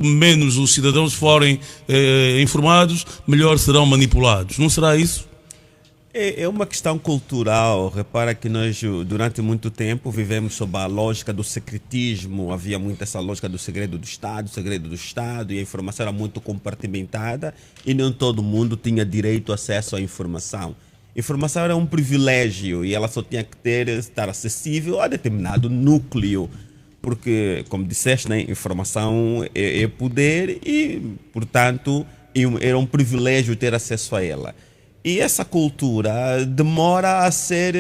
menos os cidadãos forem informados, melhor serão manipulados. Não será isso? É uma questão cultural. Repara que nós, durante muito tempo, vivemos sob a lógica do secretismo. Havia muito essa lógica do segredo do Estado, e a informação era muito compartimentada e nem todo mundo tinha direito a acesso à informação. Informação era um privilégio e ela só tinha que estar acessível a determinado núcleo. Porque, como disseste, né, informação é poder e, portanto, era um privilégio ter acesso a ela. E essa cultura demora a ser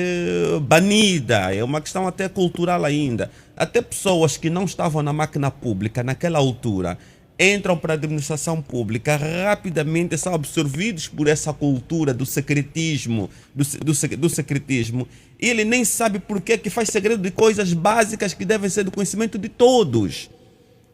banida, é uma questão até cultural ainda. Até pessoas que não estavam na máquina pública naquela altura entram para a administração pública, rapidamente são absorvidos por essa cultura do secretismo, do secretismo. E ele nem sabe por que faz segredo de coisas básicas que devem ser do conhecimento de todos.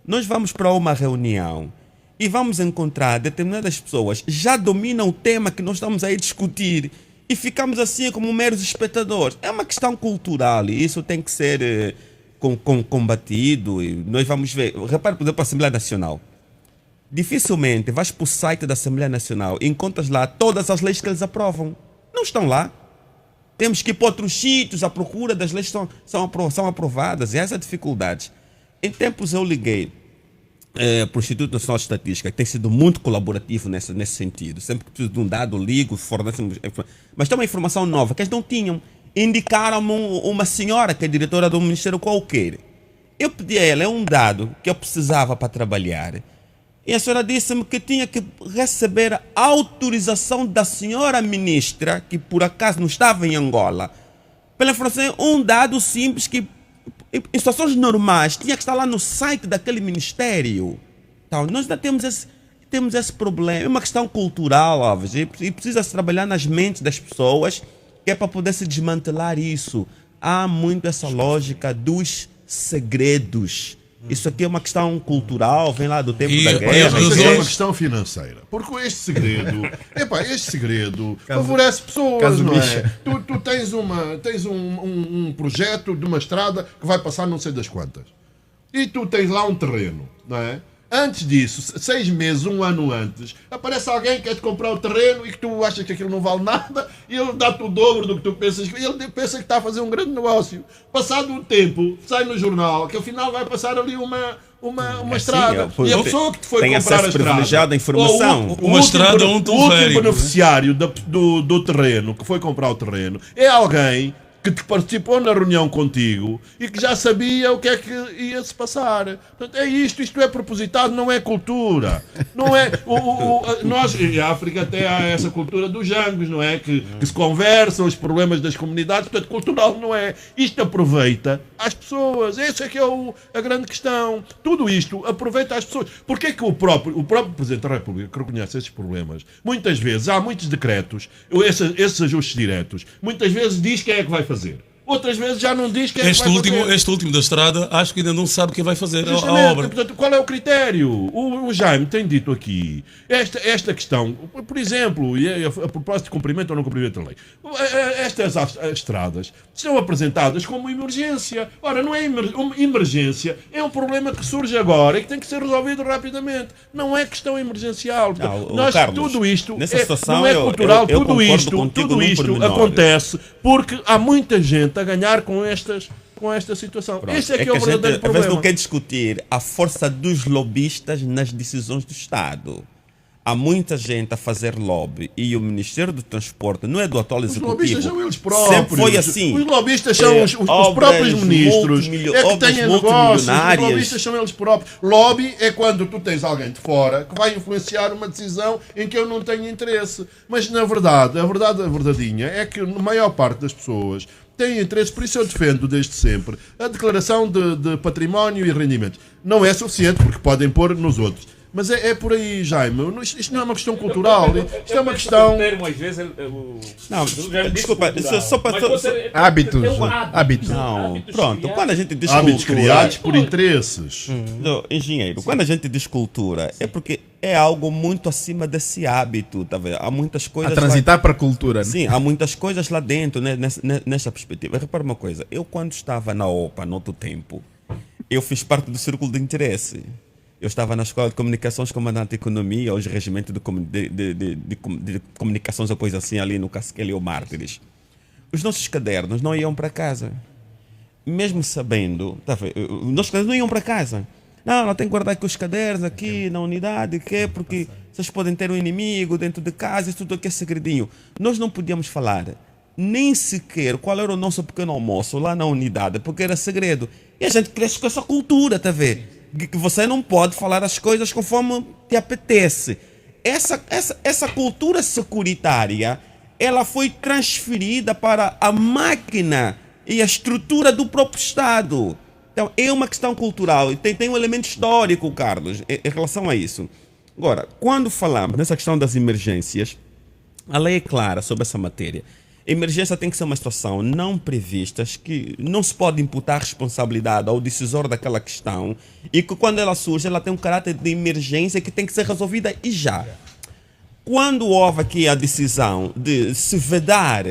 Nós vamos para uma reunião e vamos encontrar determinadas pessoas já dominam o tema que nós estamos aí a discutir e ficamos assim como meros espectadores. É uma questão cultural e isso tem que ser combatido. E nós vamos ver. Repare, por exemplo, a Assembleia Nacional. Dificilmente vais para o site da Assembleia Nacional e encontras lá todas as leis que eles aprovam. Não estão lá. Temos que ir para outros sítios à procura das leis que são aprovadas. E essa dificuldade. Em tempos eu liguei para o Instituto Nacional de Estatística, que tem sido muito colaborativo nesse sentido. Sempre que preciso de um dado, ligo, fornecemos. Mas tem uma informação nova que eles não tinham. Indicaram-me uma senhora que é diretora de um ministério qualquer. Eu pedi a ela um dado que eu precisava para trabalhar. E a senhora disse-me que tinha que receber a autorização da senhora ministra, que por acaso não estava em Angola, pela informação, um dado simples que em situações normais tinha que estar lá no site daquele ministério. Então, nós ainda temos esse problema. É uma questão cultural, Alves, e precisa-se trabalhar nas mentes das pessoas, que é para poder se desmantelar isso. Há muito essa lógica dos segredos. Isso aqui é uma questão cultural, vem lá do tempo da guerra. Isso é uma questão financeira. Porque este segredo favorece pessoas, não é? Tu tens um projeto de uma estrada que vai passar não sei das quantas. E tu tens lá um terreno, não é? Antes disso, 6 meses, 1 ano antes, aparece alguém que quer te comprar o terreno e que tu achas que aquilo não vale nada e ele dá-te o dobro do que tu pensas. E ele pensa que está a fazer um grande negócio. Passado um tempo, sai no jornal que afinal vai passar ali uma estrada. E a pessoa que te foi comprar a estrada, à informação. Uma estrada, um o último beneficiário do terreno, que foi comprar o terreno, é alguém que participou na reunião contigo e que já sabia o que é que ia se passar. Portanto, é isto é propositado, não é cultura. Não é. Nós, em África, até há essa cultura dos jangos, não é? Que se conversam os problemas das comunidades, portanto, cultural não é. Isto aproveita as pessoas. Essa é que é a grande questão. Tudo isto aproveita as pessoas. Porquê que o próprio Presidente da República, que reconhece esses problemas, muitas vezes, há muitos decretos, esses ajustes diretos, muitas vezes diz quem é que vai fazer. Outras vezes já não diz quem é que vai fazer. Este último da estrada, acho que ainda não sabe quem vai fazer a obra. Portanto, qual é o critério? O Jaime tem dito aqui esta questão, por exemplo, e a propósito de cumprimento ou não cumprimento da lei, estas estradas são apresentadas como emergência. Ora, não é emergência, é um problema que surge agora e que tem que ser resolvido rapidamente. Não é questão emergencial. Carlos, tudo isto não é cultural, tudo isto acontece porque há muita gente a ganhar com esta situação. Pronto. Esse é que é o verdadeiro problema. Às vezes não quer discutir a força dos lobistas nas decisões do Estado. Há muita gente a fazer lobby e o Ministério do Transporte não é do atual executivo. Os lobistas são eles próprios. Sempre foi assim. Os lobistas são os próprios ministros. É que têm negócios. Os lobistas são eles próprios. Lobby é quando tu tens alguém de fora que vai influenciar uma decisão em que eu não tenho interesse. Mas na verdade, a verdadeinha é que a maior parte das pessoas têm interesse, por isso eu defendo desde sempre a declaração de património e rendimentos. Não é suficiente porque podem pôr nos outros. Mas é por aí, Jaime. Isto não é uma questão cultural. Isto é uma questão. Não, desculpa, só para. Hábitos. Não, pronto. Quando a gente diz hábitos cultura, criados por interesses. Engenheiro, quando a gente diz cultura, é porque é algo muito acima desse hábito. Tá vendo? Há muitas coisas. A transitar para a cultura. Sim, há muitas coisas lá dentro, né, nessa perspectiva. Repara uma coisa. Eu, quando estava na OPA, no outro tempo, eu fiz parte do círculo de interesse. Eu estava na Escola de Comunicações, comandante de Economia, hoje regimento de comunicações ou coisa assim, ali no Casquel ou Mártires. Os nossos cadernos não iam para casa. Mesmo sabendo, os nossos cadernos não iam para casa. Não tem que guardar aqui os cadernos aqui na unidade, porque vocês podem ter um inimigo dentro de casa, isso tudo aqui é segredinho. Nós não podíamos falar nem sequer qual era o nosso pequeno almoço lá na unidade, porque era segredo. E a gente cresce com essa cultura, tá vendo? Que você não pode falar as coisas conforme te apetece. Essa cultura securitária, ela foi transferida para a máquina e a estrutura do próprio Estado. Então, é uma questão cultural e tem um elemento histórico, Carlos, em relação a isso. Agora, quando falamos nessa questão das emergências, a lei é clara sobre essa matéria. A emergência tem que ser uma situação não prevista, que não se pode imputar responsabilidade ao decisor daquela questão e que quando ela surge, ela tem um caráter de emergência que tem que ser resolvida e já. Quando houve aqui a decisão de se vedar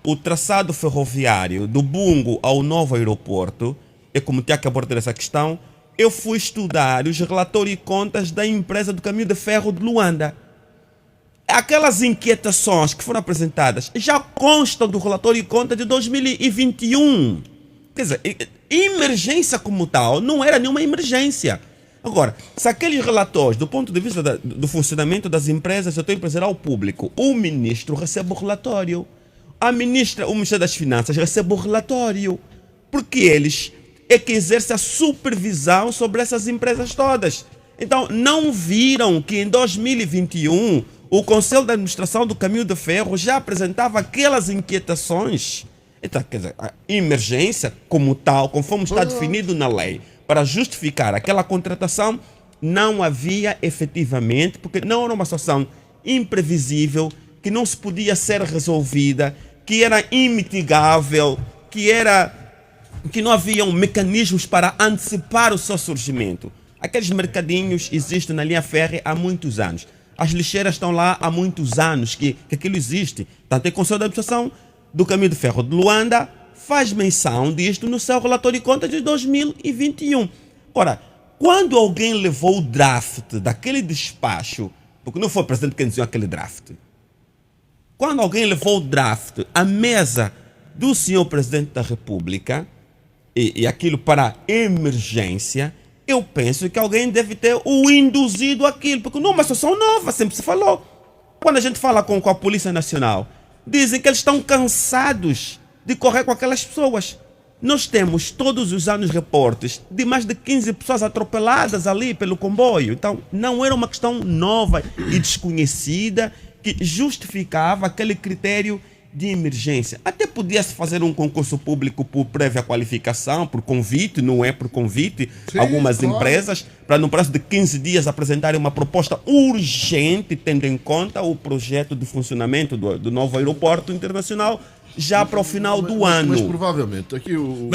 o traçado ferroviário do Bungo ao novo aeroporto, é como tinha que abordar essa questão, eu fui estudar os relatórios e contas da empresa do caminho de ferro de Luanda. Aquelas inquietações que foram apresentadas já constam do relatório e conta de 2021. Quer dizer, emergência como tal não era nenhuma emergência. Agora, se aqueles relatórios, do ponto de vista do funcionamento das empresas, eu tenho que apresentar ao público, o ministro recebe o relatório, o Ministério das Finanças recebe o relatório, porque eles é que exerce a supervisão sobre essas empresas todas. Então, não viram que em 2021 o Conselho de Administração do Caminho de Ferro já apresentava aquelas inquietações? Então, quer dizer, a emergência como tal, conforme está definido na lei, para justificar aquela contratação, não havia efetivamente, porque não era uma situação imprevisível, que não se podia ser resolvida, que era imitigável, que não haviam mecanismos para antecipar o seu surgimento. Aqueles mercadinhos existem na linha férrea há muitos anos. As lixeiras estão lá há muitos anos que aquilo existe. Tanto é que o Conselho de Administração do Caminho de Ferro de Luanda faz menção disto no seu relatório de contas de 2021. Ora, quando alguém levou o draft daquele despacho, porque não foi o presidente quem desenhou aquele draft, quando alguém levou o draft à mesa do senhor presidente da República, e aquilo para emergência, eu penso que alguém deve ter o induzido aquilo, porque não é uma situação nova, sempre se falou. Quando a gente fala com a Polícia Nacional, dizem que eles estão cansados de correr com aquelas pessoas. Nós temos todos os anos reportes de mais de 15 pessoas atropeladas ali pelo comboio. Então, não era uma questão nova e desconhecida que justificava aquele critério de emergência. Até podia-se fazer um concurso público por prévia qualificação, por convite, não é por convite, sim, algumas empresas, para no prazo de 15 dias apresentarem uma proposta urgente, tendo em conta o projeto de funcionamento do novo aeroporto internacional, já para o final do ano. Mas provavelmente, aqui o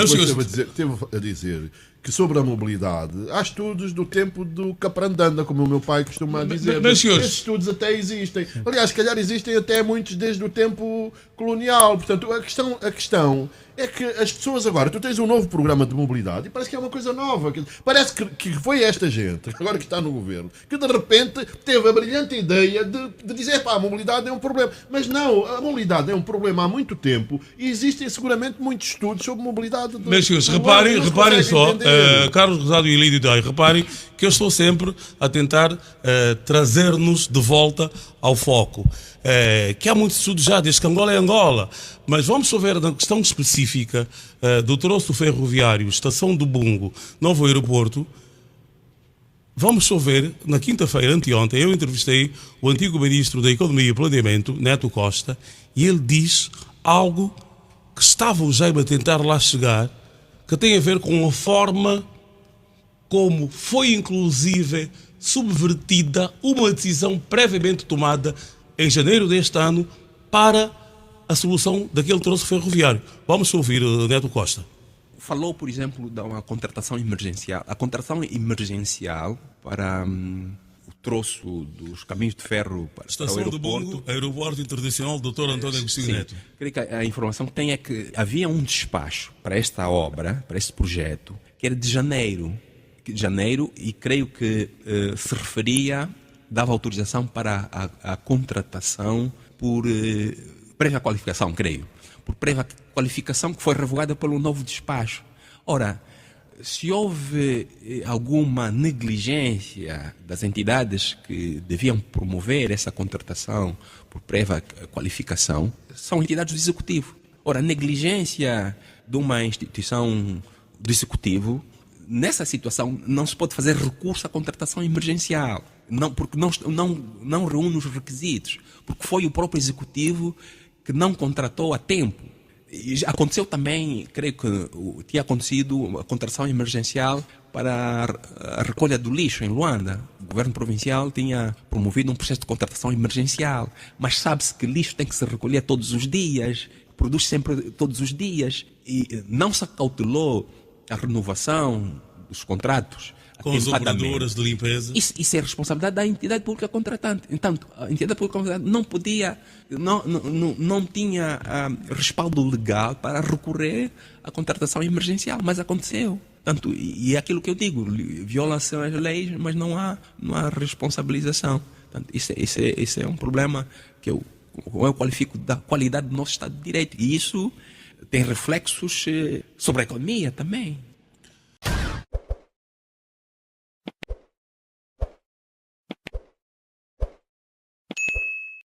teve a dizer que sobre a mobilidade há estudos do tempo do Caprandanda, como o meu pai costuma dizer. Esses estudos até existem. Aliás, se calhar existem até muitos desde o tempo colonial. Portanto, a questão é que as pessoas agora, tu tens um novo programa de mobilidade e parece que é uma coisa nova. Parece que foi esta gente, agora que está no governo, que de repente teve a brilhante ideia de dizer, pá, a mobilidade é um problema. Mas não, a mobilidade é um problema há muito tempo e existem seguramente muitos estudos sobre mobilidade. Meus senhores, reparem só, Carlos Rosado e Lídio Dai, reparem que eu estou sempre a tentar trazer-nos de volta ao foco. Que há muitos estudos já, desde que Angola é Angola, mas vamos só ver na questão específica do troço ferroviário, estação do Bungo, novo aeroporto. Vamos só ver, na quinta-feira, anteontem, eu entrevistei o antigo ministro da Economia e Planeamento, Neto Costa, e ele diz algo que estava o Jaime a tentar lá chegar, que tem a ver com a forma como foi inclusive subvertida uma decisão previamente tomada em janeiro deste ano para a solução daquele troço ferroviário. Vamos ouvir Neto Costa. Falou, por exemplo, de uma contratação emergencial. A contratação emergencial para o troço dos caminhos de ferro para Estação o aeroporto. do Bungo, Aeroporto Internacional Dr. António Agostinho Neto. Creio que a informação que tem é que havia um despacho para esta obra, para este projeto, que era de janeiro. de janeiro, e creio que se referia, dava autorização para a contratação por prévia qualificação, creio. Por prévia qualificação que foi revogada pelo novo despacho. Ora, se houve alguma negligência das entidades que deviam promover essa contratação por prévia qualificação, são entidades do Executivo. Ora, negligência de uma instituição do Executivo, nessa situação não se pode fazer recurso à contratação emergencial, porque não reúne os requisitos, porque foi o próprio Executivo que não contratou a tempo. E já aconteceu também, creio que tinha acontecido a contratação emergencial para a recolha do lixo em Luanda. O governo provincial tinha promovido um processo de contratação emergencial, mas sabe-se que lixo tem que se recolher todos os dias, produz sempre todos os dias, e não se acautelou a renovação dos contratos com as operadoras de limpeza. Isso é responsabilidade da entidade pública contratante. Então, a entidade pública contratante não podia, não tinha respaldo legal para recorrer à contratação emergencial, mas aconteceu. Portanto, e é aquilo que eu digo, viola-se as leis, mas não há responsabilização. Portanto, isso é um problema que eu qualifico da qualidade do nosso Estado de Direito. E isso tem reflexos sobre a economia também.